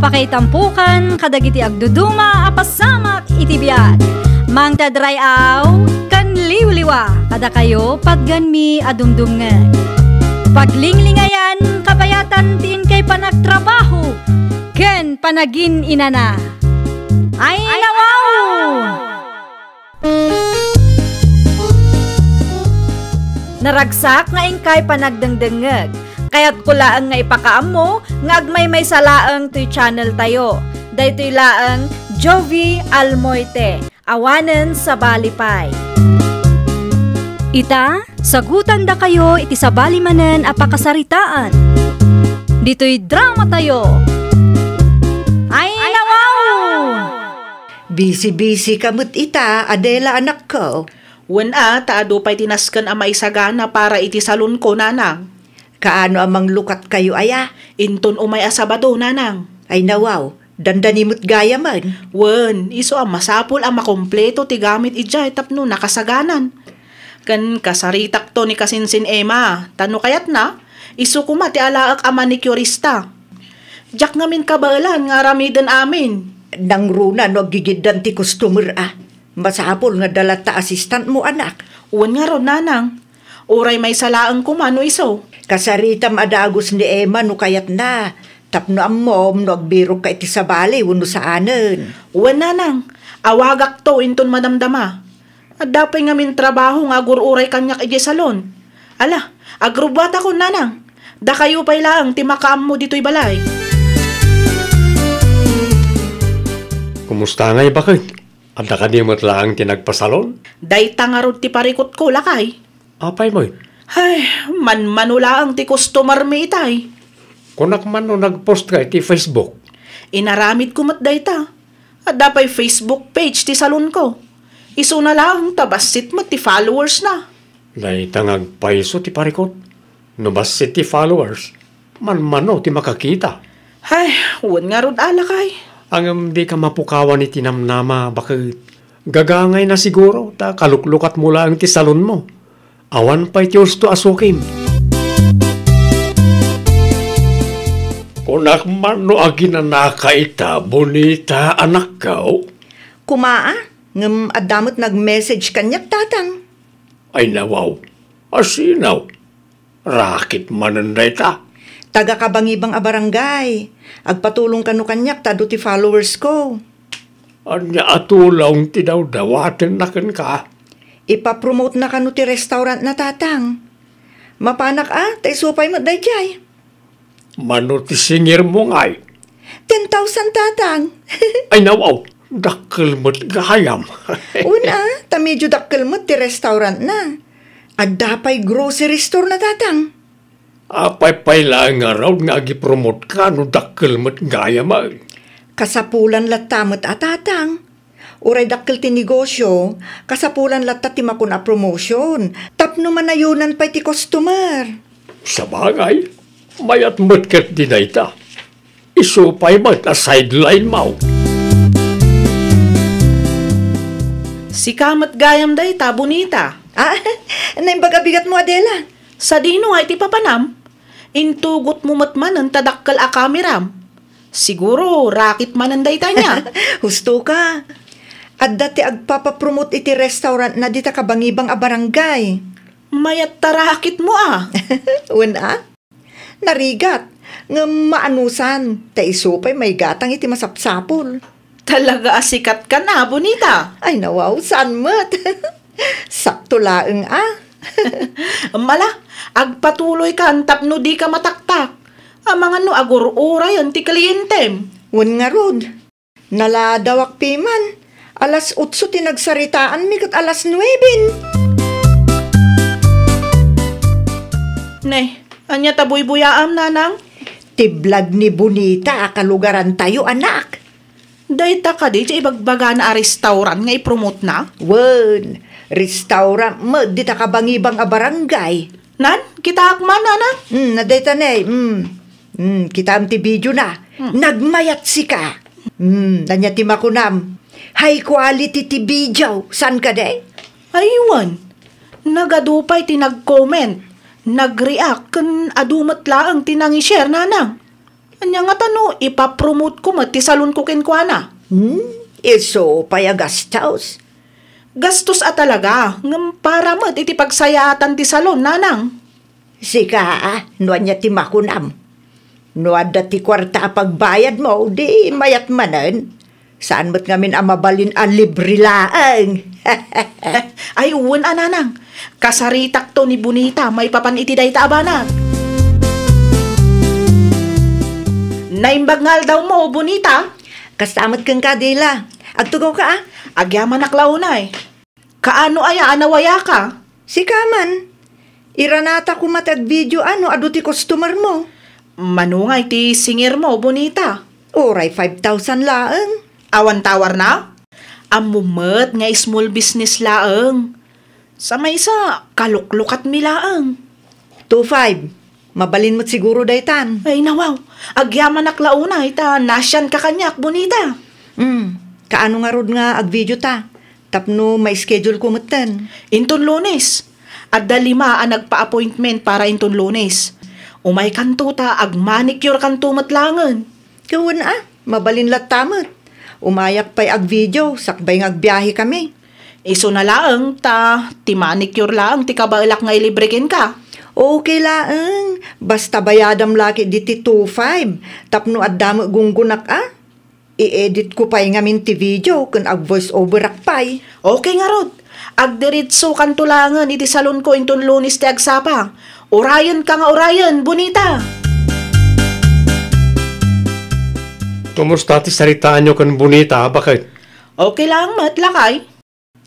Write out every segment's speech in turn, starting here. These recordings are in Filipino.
Apakaitampukan, kadagiti agduduma, apasamak itibiyat. Mang tadrayaw, kan liwliwa, kada kayo pagganmi adumdumngan. Paglinglingayan, kabayatan tiin kay panagtrabaho, ken panagin inana. Ay nawaw! Naragsak nga ingkay panagdengdengeg. Kaya't kulaang nga ipakaam mo, nga agmay salaang tuy channel tayo. Daytoy laang Jovi Almoite, awanen sa balipay. Ita, sagutan da kayo iti sa balimanen apakasaritaan. Dito'y drama tayo. Ay nawaw! Busy-busy kamut ita, Adela anak ko. Wen taado pa'y tinaskan ang maisagana para iti salon ko, nanang. Kaano amang lukat kayo aya? Inton umay asabado, nanang. Ay nawaw, dandanimot gaya man. Wen, iso ang masapul ang makompleto ti gamit ijay tapno nakasaganan. Kan kasaritak to ni kasinsin Emma, tano kayat na, iso kuma ti alaak ang manicurista. Jak ngamin kabalan nga ramidan amin. Nang runa no gigidan ti customer Masapul nga dalat ta assistant mo anak. Wen nga ron, nanang. Uray may salaang kumano iso. Kasaritam adagos ni Emma no kayat na. Tapno ang mom no agbiro ka iti sabali uno saanen. Wen, nanang. Awagak to inton madamdama. At dapay ngamin trabaho nga agururay kanyak iti salon. Ala, agrubata ko, nanang. Da kayo pa'y laang timakaam mo dito'y balay. Kumusta ngay bakit? At nakadimot lang tinagpasalon? Day tangarod ti parikot ko, lakay. Apay mo? Ay, manula ang ti customer mi itay. Kunak man no nagpost ka iti Facebook. Inaramid ko matday ta. At dapay Facebook page ti salon ko. Iso na lang, tabasit mo ti followers na. Day tangag paiso ti parikot. Nubasit ti followers. Man-mano ti makakita. Ay, huwag nga rod alakay. Ang di ka mapukawan ni tinamnama, bakit gagangay na siguro, ta kaluklukat mo lang ti salon mo. Awan pa'y tiyos to asukim. Kunak man no aginanaka ita, bonita anak ka. Kumaa, ngam adamot nag-message kanyak tatang. Ay nawaw, asinaw. Rakit mananday ta. Taga kabangibang barangay. Agpatulong kanu kanyak tado ti followers ko. Anya atulong ti daw-dawaten na ka. Ipapromote na kanu ti restaurant na tatang. Mapanak tay supay mo dayjay. Mano ti singir mo ngay. 10,000 tatang. Ay nawaw, dakkel mo't gayam. Una, ta medyo dakkel mo ti restaurant na. Agdapay grocery store na tatang. Apay lang nga raw nga agipromote ka no dakkel mo't gayam ay. Kasapulan latamot tatang. Uray dakkel ti negosyo, kasapulan latta ti makuna promotion. Tapno manayunan pa ti customer. Sa bagay, mayat mo't kat dinay ta. Isupay mo't a sideline mo. Si kamat gayam day ta, bonita. Naimbaga-bigat mo, Adela. Sa dino ay ti papanam. Intugot mo matman ang tadakkal a kameram. Siguro, rakit man ang dayta niya. Husto ka. At dati agpapapromote iti restaurant na dita kabangibang barangay. Mayat tarakit mo Una, narigat. Nga maanusan, ta isupay may gatang iti masapsapol. Talaga asikat ka na, bonita. Ay nawaw, saan mat? Sakto laeng Mala, agpatuloy ka tapno di ka mataktak. Mga no agururay ang ti klientem. Wan nga rod. Naladawak piman. Alas 8 tinagsaritaan mi kat alas 9. Ne, anya tabuy-buyaam, nanang? Tiblag ni Bonita, akalugaran tayo, anak. Dayta ka di, ibagbaga na a restaurant nga ipromote na? Wan, restaurant mo, di ta kabangibang barangay. Nan, kita akman, nanang? Nadayta na kita am ti video na. Nagmayat si ka. Nanya ti makunam. High quality ti video. San ka day? Aywan. Nagadupay ti nag-comment. Nag-react kan adumat laang tinangi-share, nanang. Anya nga tano, ipapromote ko ti salon ko kenkwana. Iso paya gastos. Gastos talaga, ngam para iti pagsayatan ti salon, nanang. Sika, no anya ti makunam. No adda ti kwarta pagbayad mo, di mayat manen. Saan mo't ngamin amabalin ang libre laang? Ay, uwan nanang. Kasaritak to ni Bonita, may papan iti day taabanag. Naimbag daw mo, Bonita. Kastamat kang kadila. Agtugaw ka ah. Agyaman aklaunay. Kaano aya anawaya ka? Sika man. Iranata ko matag video adu ti customer mo. Manungay ti singir mo, Bonita. Oray 5,000 laang. Awan tawar na? Amumet nga small business laang. Sa may isa, kaluklukat mi laang. 2,500. Mabalin mo't siguro daytan. Ay nawaw, agyaman aklaunay ta nasyan ka kanyak, Bonita. Kaano nga rod nga ag video ta? Tapno may schedule ko mutan. Inton Lunes. Adda 5 ang nagpa-appointment para inton Lunes. Umay kanto ta, ag manicure kanto matlangan. Kawan mabalin latamot. Umayak pa'y ag video, sakbay ngagbiyahe kami. Iso na laang ta, ti manicure laang, ti kabailak nga ilibreken ka. Okay laang, basta bayadam laki diti 2,500. Tapno addamo gunggunak I-edit ko pa'y ngamin ti video, kun ag voice over akpay. Okay nga rod. Agdiritso kantulangan iti salon ko inton Lunes ti agsapa. Orayan ka nga orayan, Bonita. Kumusta ti saritaan nyo kan Bonita, bakit? Okay lang, matlakay.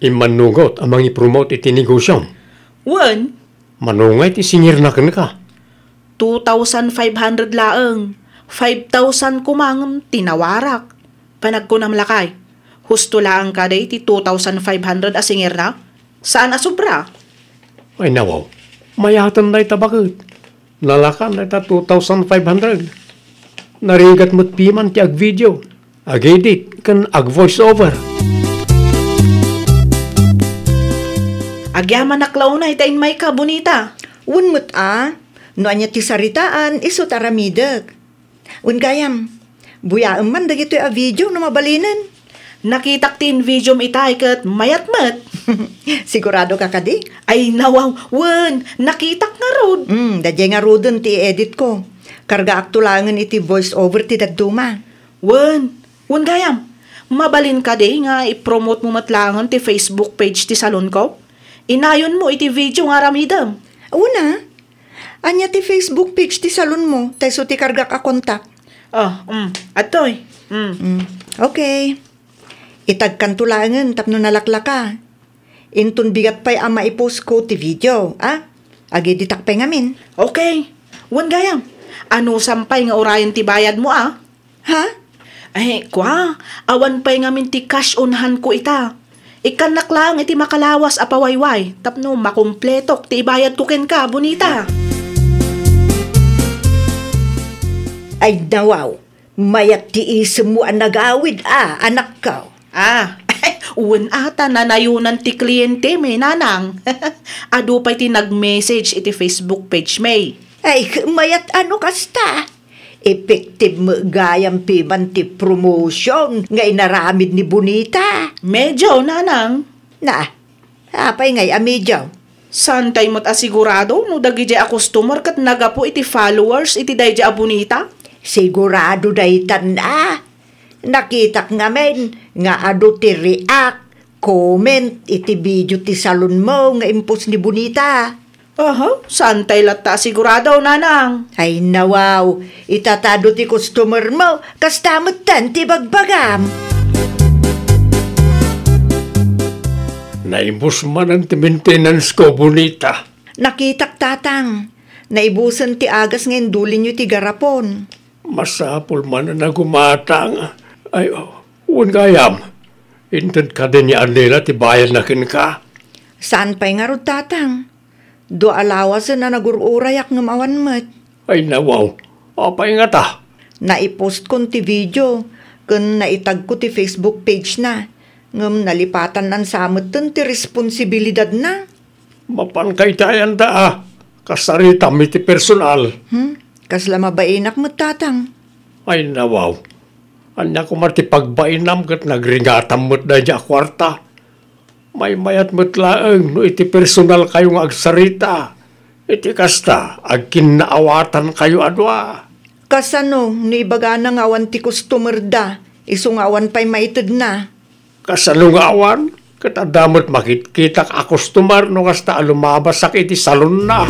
Imanugot amang ipromote iti negosyon. Wan, Manungay ti singir na ka. 2,500 laang. 5,000 kumangam tinawarak. Panag ko nam lakay. Husto laang ka day ti 2,500 asingir na? Saan asubra? Ay nawaw, mayatan na ita bakit? Nalakan na ita 2,500. Narigat mo't piman ti ag video. Ag edit kan ag voice over. Agyaman naklaw na itain may ka, Bonita. Unmut no anya ti saritaan, iso taramidag. Gayam, buyaam man dagito a video no mabalinan. Nakitak tin video itay kat mayat-mat. Sigurado ka kadi? Ay nawaw, wan, nakitak nga rod. Dadya nga rodon ti edit ko. Karga aktulangan iti voice over ti dagduma. Wan gayam, mabalin ka day nga i-promote mo matlangan ti Facebook page ti salon ko. Inayon mo iti video nga ramidam. Una, anya ti Facebook page ti salon mo, tayso ti karga ka kontak. Atoy. Okay. Itagkan tulangan tapno nalaklaka. Intun bigat pa'y ama i-post ko ti video, Agi ditak pa'y ngamin. Okay. Wan gayam, ano sampay nga orayan ti bayad mo Ha? Ay, awan pa'y ngamin ti cash onhan ko ita. Ikanak lang iti makalawas apawayway, tapno makumpletok ti ibayad ko ken ka, Bonita. Ay nawaw, mayat ti isem mo ang nagawid, anak ko. Uwan ata nanayunan ti kliyente may nanang. Ado pa'y ti nag-message iti Facebook page may. Ay, mayat ano kasta? Effective mo gayam piman ti promotion nga inaramid ni Bonita. Medyo, nanang. Apay ngay medyo. Santay mo't asigurado no dagi a customer kat nagapo iti followers iti day a Bonita? Sigurado daytan Nakitak ngamen nga ado ti react, comment iti video ti salon mo nga impos ni Bonita. Santay lata sigurado, nanang. Ay nawaw, itatado ti customer mo, kastamutan ti bagbagam. Naibus man ang ti maintenance ko, Bonita. Nakitak tatang, naibusan ti agas ngayon dulin nyo ti garapon. Masapol man na nagumatang. Ay, gayam. Intan ka din ni Arnela ti bayan na ka. Saan pa'y nga rod tatang? Do alawas na nagururayak ng awan mat. Ay nawaw, apay nga ta. Naipost ko ti video, kun naitag ko ti Facebook page na. Ngam nalipatan ng samutan ti responsibilidad na. Mapankay tayan ta Kasarita mi ti personal. Kasla mabainak mo tatang. Ay nawaw. Anya ko marti pagbainam kat nagringatam mo't da dya kwarta. May mayat mo't laeng no iti personal kayo nga agsarita. Iti kasta, ag kinaawatan kayo adwa. Kasano, ni baga na nga awan ti customer da. Iso nga awan pa'y maitid na. Kasano nga awan? Katadamot makitkitak a customer no kasta alumabasak iti salon na.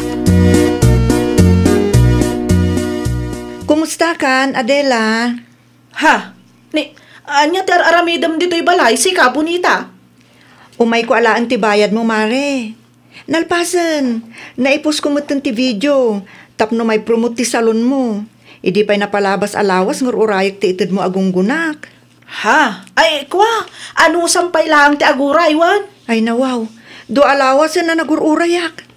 Kumusta kan, Adela? Ha? Anya ti aramidam dito'y balay, si ka, bonita. Umay ko alaan ti bayad mo, Mare. Nalpasan, naipos ko mo ti video. Tapno may promote ti salon mo. Idi pa'y napalabas alawas ngur urayak ti itid mo agunggunak. Ha? Ay, kwa, ano sampay lang ti aguray, wan? Ay nawaw, do alawas na nagururayak.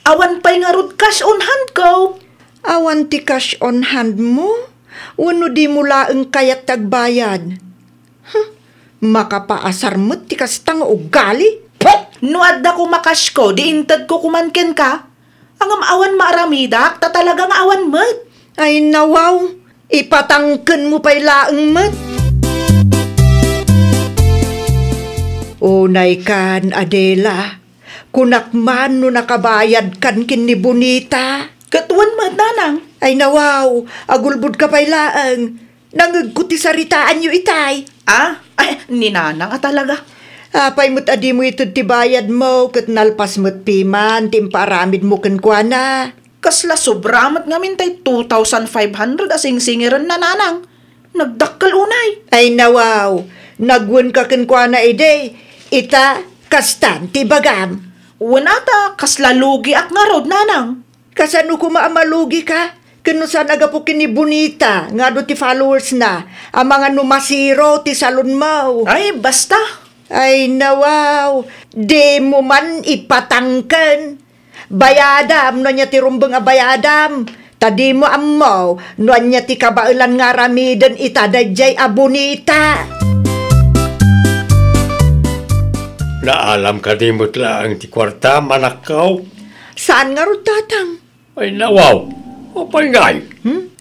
Awan pa'y nga rod cash on hand ko. Awan ti cash on hand mo? Wano di mula ang kayat tagbayad? Makapaasar mo't ti kastang ugali? Nuad da ko makash ko, di intad ko kumanken ka. Ang awan maaramidak, ta talagang awan mat. Ay nawaw, ipatangken mo pa'y laeng mat. Unay kan, Adela, kunakman no nakabayad kan kin ni Bonita. Katuan mat, nanang. Ay nawaw, agulbud ka pa'y laeng. Nangagkuti saritaan yu itay. Ay, ninanang talaga. Apay mo't adi mo ito ti bayad mo, kat nalpas mo't piman, timparamid mo kankwana. Kasla sobramat ngamin tay 2,500 asing singiran na nanang. Nagdakkal unay. Ay nawaw, nagwan ka kankwana ide, ita kastan ti bagam. Wanata, kasla lugi ak nga rod, nanang. Kasano ko maamalugi ka? Kanusan agapo kini Bonita, nga do ti followers na, ang mga numasiro ti salon mo. Ay, basta. Ay nawaw, di mo man ipatangken. Bayadam, no niya ti rumbang a bayadam. Tadi mo ammo, no niya ti kabailan nga ramiden itadajay a Bonita. Naalam ka di mo't lang ti kwarta manakaw. Saan nga ro tatang? Ay nawaw. Apay ngay.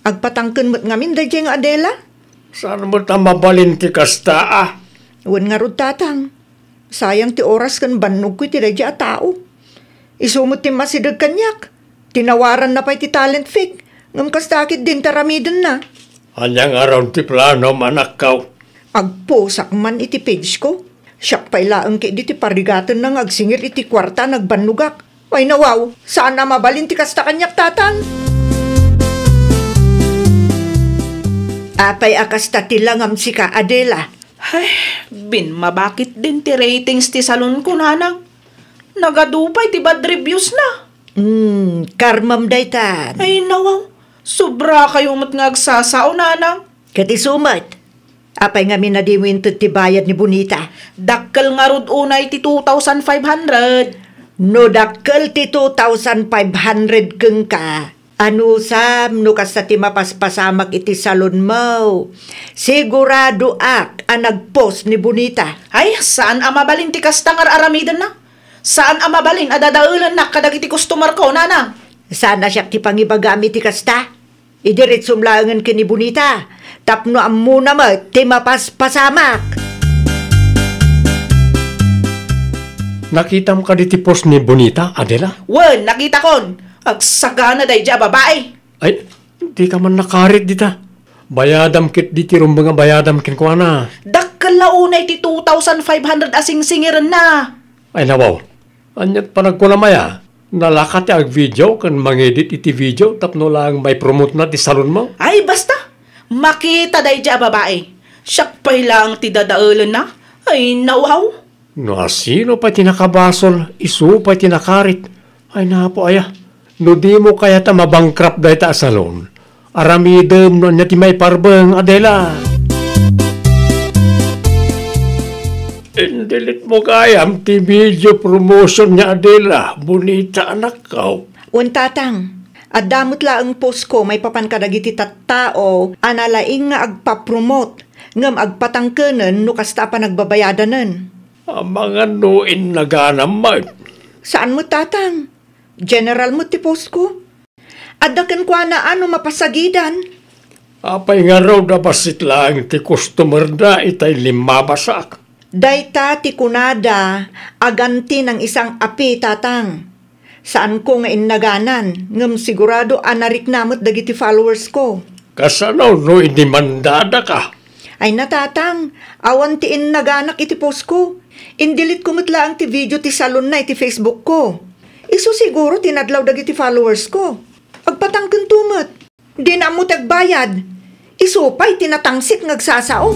Agpatangken mo't ngamin dajay nga Adela? Saan mo't ang mabalin ti kasta ah? Wan nga ro tatang. Sayang ti oras kan banog ko ti dajay a tao. Isumot ti masidag kanyak. Tinawaran na pa'y ti talent fake. Ngam kastakit din taramiden na. Anyang araw ti plano manakaw. Agposak man iti page ko. Siyak pa'y laang ki di ti parigatan nang agsingir iti kwarta nagbanugak. Ay nawaw, saan na mabalin ti kasta kanyak tatang? Apay akasta ti langam si ka Adela. Ay, mabakit din ti ratings ti salon ko, nanang. Nagadupay ti bad reviews na. Karmam daytan. Ay, nawaw. Sobra kayo mat nga agsasao, nanang. Kati sumat. Apay nga minadiwin ti bayad ni Bonita. Dakkel nga rod unay ti 2,500. No dakkel ti 2,500 keng ka. Ano sam, no kasta ti mapaspasamak iti salon mo. Sigurado ak ang nagpost ni Bonita. Ay, saan ang mabalin ti kasta nga aramidan na? Saan ang mabalin adadaulan na kadag iti customer ko, nanang? Sana siya ti pangibagami ti kasta. Idiritsum langan ki ni Bonita. Tapno ang muna mo ti mapaspasamak. Nakitam ka di ti post ni Bonita, Adela? Wen, nakita kon. Agsagana day dya babae. Ay, di ka man nakarit dita. Bayadam kit di ti rumbang bayadam kin ko na. Dakkel na unay ti 2,500 asing singiran na. Ay nawaw, anyat panag ko namaya. Nalakat ti ag video kan mangedit iti video tapno lang may promote na ti salon mo. Ay, basta. Makita day dya babae. Siyak pa'y lang ti dadaulan na. Ay, nawaw. No asino pa tinakabasol, isu pa tinakarit. Ay napo aya. No di mo kaya ta mabangkrap dahi ta salon. Aramidem no niya ti may parbeng, Adela. Indilit mo kayam ti video promotion niya, Adela. Bonita anak ka. Tatang, adamot laang post ko may papan kadagiti tattao analaing nga agpapromote ngam agpatangkenen no kasta pa nagbabayadanen. Ang mga nuin naganamat. Saan mo tatang? General mo ti post ko? Adakan kwa na ano mapasagidan? Apay nga raw da basit lang ti customer da itay limabasak. Dayta ti kunada aganti ng isang api tatang. Saan ko nga innaganan, ngam sigurado anarik namot dagiti followers ko. Kasanaw no inimandada ka. Ay natatang, awan ti innaganak iti post ko. Indilit ko mitla ang ti video ti salon na iti Facebook ko. Isu siguro tinadlaw dagiti followers ko. Agpatangken tumet. Di na mo tagbayad. Isu pa'y tinatangsit ngagsasao.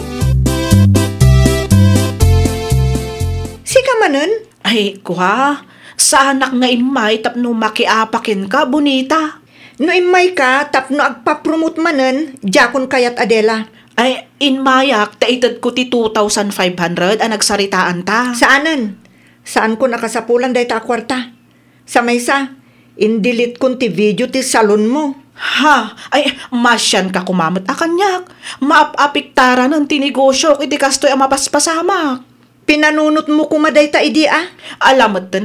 Sika manen? Ay, kuha. Sa anak nga imay tapno makiapakin ka, bonita. No imay ka, tapno agpapromote manen, jakon kayat Adela. Ay, inmayak, taitad ko ti 2,500 ang nagsaritaan ta. Saanan? Saan ko nakasapulan day ta kwarta? Sa maysa, indilit kon ti video ti salon mo. Ha? Ay, masyan ka kumamot akanyak. Maapapiktaran ang tinegosyo iti kastoy ang mapaspasamak. Pinanunot mo kumaday ta idi Alamat din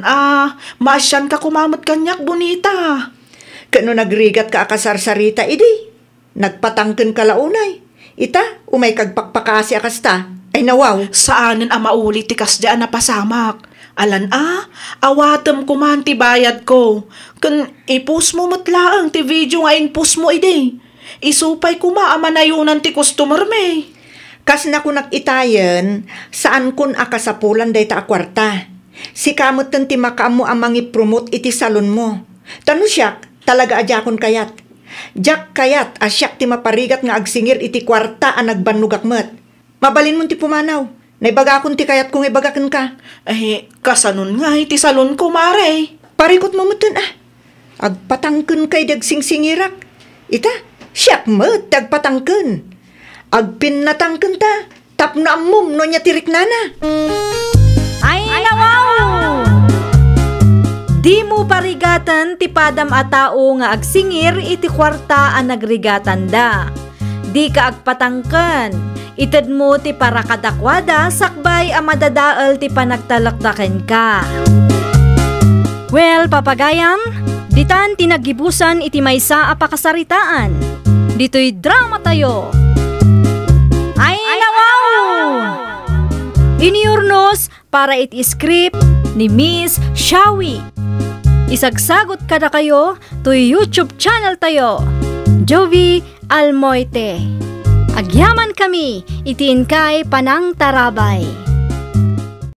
masyan ka kumamot kanyak, bonita. Kano nagrigat ka akasarsarita idi? Nagpatangken ka launay. Ita, umay kagpakpakasi akasta. Ay nawaw. Saanin ang maulit ti kasdaan na pasamak? Alan awatem ko man ti bayad ko. Kun ipus mo matlaang ti video nga inpus mo ide. Isupay ko maamanayunan ti customer me. Kas na ko nakitayen, saan kun akasapulan day ta akwarta. Si kamot ti makaam mo amang ipromote iti salon mo. Tano siyak, talaga adjakon kayat. Jak kayat, asyak ti maparigat nga agsingir iti kwarta ang nagbanugakmet. Mabalin mo ti pumanaw. Naibagakon ti kayat kung ibagakan ka. Eh, kasanon nga iti salon ko, mare. Parikot mo mutin Agpatangken kay dagsingsingirak. Ita, siyak met agpatangken. Agpinnatangken ta, tapno ammum no nya tirik nana. Ay nawaw! Di mo parigatan ti padam a tao nga agsingir iti kwarta ang nagrigatan da. Di ka agpatangken. Ited mo ti parakadakwada sakbay a madadaal ti panagtalakdaken ka. Well, papagayam, ditan tinagibusan iti maysa a pakasaritaan. Dito'y drama tayo. Ay nawaw! Iniurnos para iti script ni Miss Shawi. Isagsagot kada kayo to YouTube channel tayo, Jovi Almoite. Agyaman kami, itiin kay Panang Tarabay.